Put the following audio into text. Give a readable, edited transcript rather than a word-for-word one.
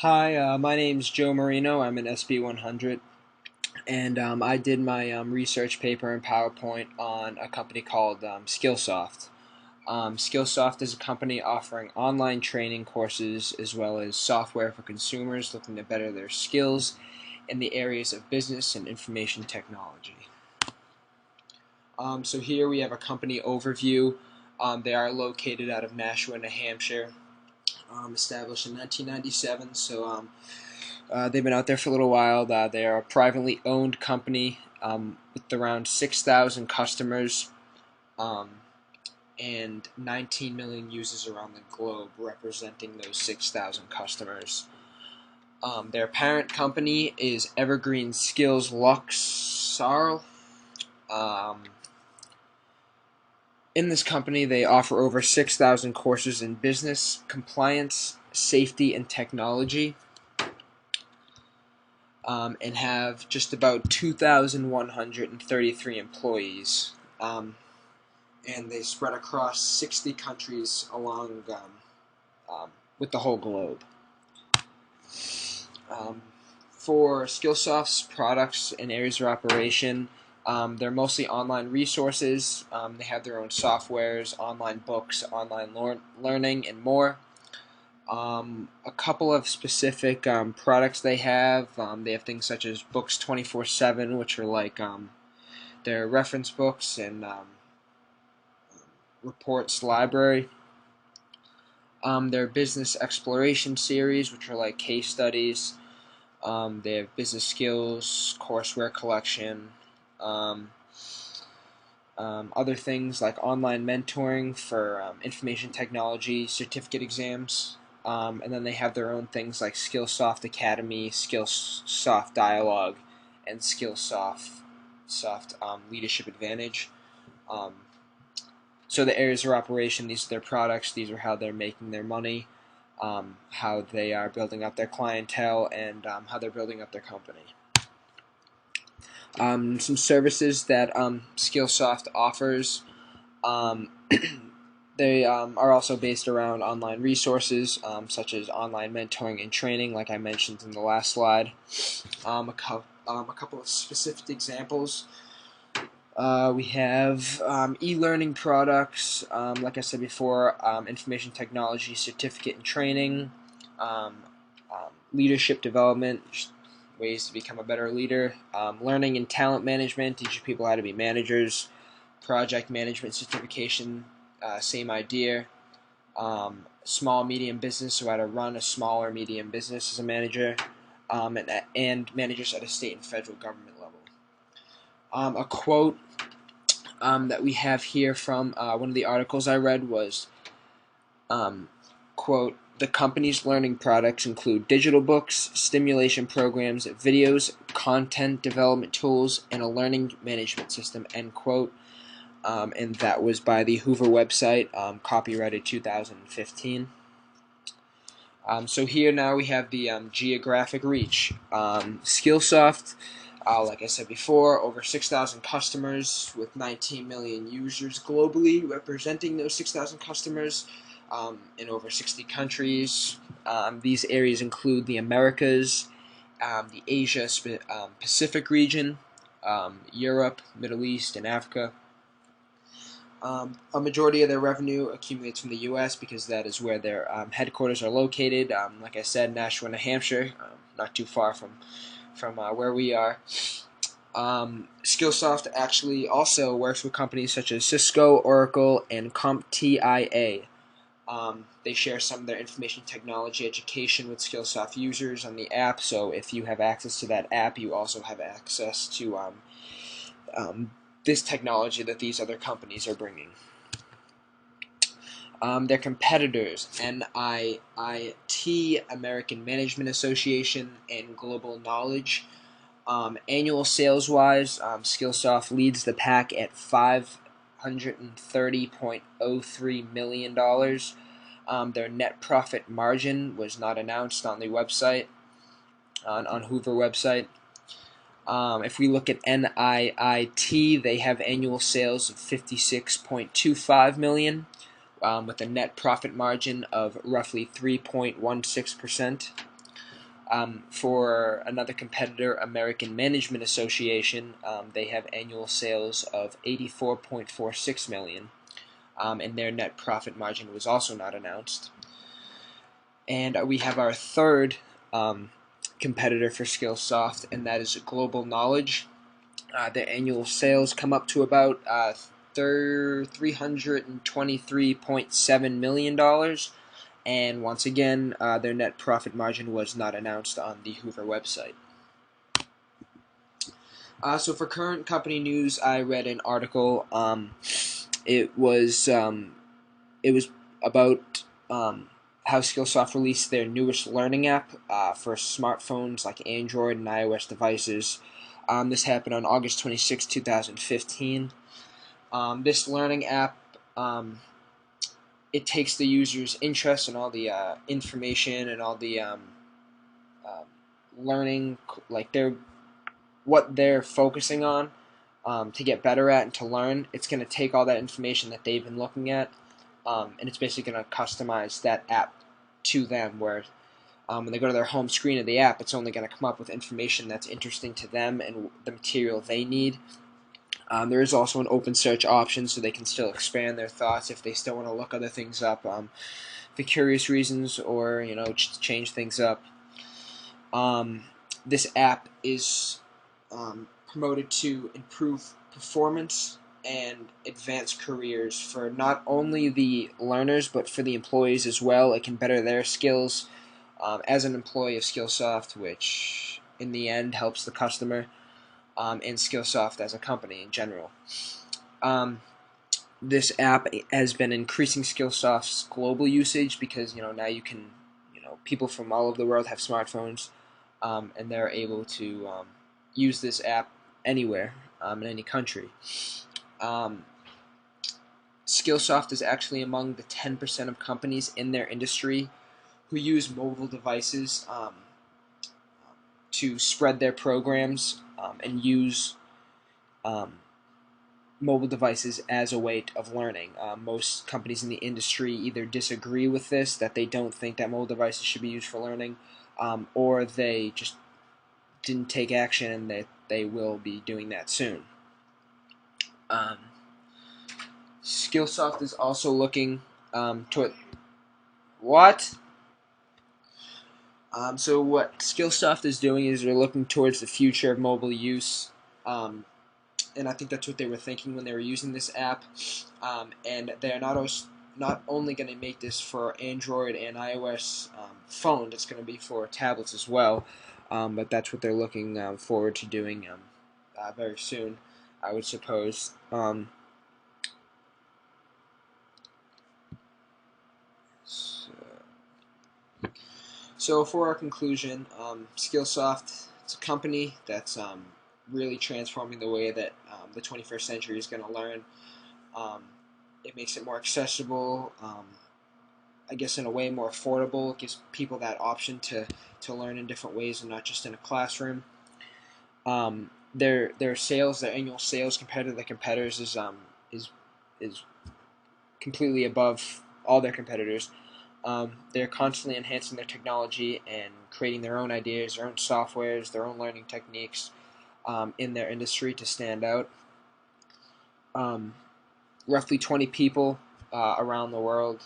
Hi, my name's Joe Marino. I'm an SB 100, and I did my research paper in PowerPoint on a company called Skillsoft. Skillsoft is a company offering online training courses as well as software for consumers looking to better their skills in the areas of business and information technology. So here we have a company overview. They are located out of Nashua, New Hampshire, established in 1997. They've been out there for a little while. They are a privately owned company with around 6,000 customers um, and 19 million users around the globe, representing those 6,000 customers. Their parent company is Evergreen Skills Luxar. Um, in this company, they offer over 6,000 courses in business, compliance, safety, and technology. And have just about 2,133 employees. And they spread across 60 countries along with the whole globe. Um, for Skillsoft's products and areas of operation, they're mostly online resources. They have their own softwares, online books, online learning, and more. A couple of specific products they have things such as Books 24/7, which are like their reference books and reports library. Their business exploration series, which are like case studies. They have business skills, courseware collection. Um, Other things like online mentoring for information technology certificate exams. And then they have their own things like Skillsoft Academy, Skillsoft Dialogue, and Skillsoft Leadership Advantage. Um, so the areas of operation, these are their products, these are how they're making their money, how they are building up their clientele, and how they're building up their company. Some services that Skillsoft offers. Um, they are also based around online resources, such as online mentoring and training, like I mentioned in the last slide. A couple of specific examples. We have e-learning products, like I said before, information technology certificate and training, leadership development, ways to become a better leader, learning and talent management, teaching people how to be managers, project management certification, same idea. Small medium business, so how to run a small or medium business as a manager, and managers at a state and federal government level. A quote that we have here from one of the articles I read was, quote, "The company's learning products include digital books, stimulation programs, videos, content development tools, and a learning management system," end quote. And that was by the Hoover website, copyrighted 2015. So here now we have the geographic reach. Skillsoft, like I said before, over 6,000 customers with 19 million users globally, representing those 6,000 customers in over 60 countries. These areas include the Americas, the Asia Pacific region, Europe, Middle East, and Africa. A majority of their revenue accumulates from the U.S. because that is where their headquarters are located. Like I said, Nashua, New Hampshire, not too far from where we are. Skillsoft actually also works with companies such as Cisco, Oracle, and CompTIA. They share some of their information technology education with Skillsoft users on the app, so if you have access to that app, you also have access to this technology that these other companies are bringing. Their competitors, NIIT, American Management Association, and Global Knowledge. Annual sales-wise, Skillsoft leads the pack at $530.03 million. Their net profit margin was not announced on the website, on Hoover website. If we look at NIIT, they have annual sales of $56.25 million, with a net profit margin of roughly 3.16%. For another competitor, American Management Association, they have annual sales of $84.46 million, and their net profit margin was also not announced. And we have our third competitor for Skillsoft, and that is Global Knowledge. Their annual sales come up to about $323.7 million. And once again, their net profit margin was not announced on the Hoover website. So for current company news, I read an article. It was about how Skillsoft released their newest learning app for smartphones like Android and iOS devices. This happened on August 26, 2015. This learning app, it takes the user's interest and all the information and all the learning, like what they're focusing on to get better at and to learn. It's going to take all that information that they've been looking at, and it's basically going to customize that app to them, where when they go to their home screen of the app, it's only going to come up with information that's interesting to them and the material they need. There is also an open search option, so they can still expand their thoughts if they still want to look other things up for curious reasons, or change things up. This app is promoted to improve performance and advance careers for not only the learners but for the employees as well. It can better their skills as an employee of Skillsoft, which in the end helps the customer and Skillsoft as a company in general. This app has been increasing Skillsoft's global usage because now you can, people from all over the world have smartphones, and they're able to use this app anywhere in any country. Skillsoft is actually among the 10% of companies in their industry who use mobile devices to spread their programs and use mobile devices as a way of learning. Most companies in the industry either disagree with this, that they don't think that mobile devices should be used for learning, or they just didn't take action and that they will be doing that soon. Skillsoft is also looking toward what? So what Skillsoft is doing is they're looking towards the future of mobile use, and I think that's what they were thinking when they were using this app. And they're not only going to make this for Android and iOS phones, it's going to be for tablets as well. But that's what they're looking forward to doing very soon, I would suppose. So for our conclusion, Skillsoft, it's a company that's really transforming the way that the 21st century is going to learn. It makes it more accessible, I guess in a way more affordable. It gives people that option to learn in different ways and not just in a classroom. Their annual sales compared to the competitors is completely above all their competitors. They're constantly enhancing their technology and creating their own ideas, their own softwares, their own learning techniques in their industry to stand out. Roughly 20 people around the world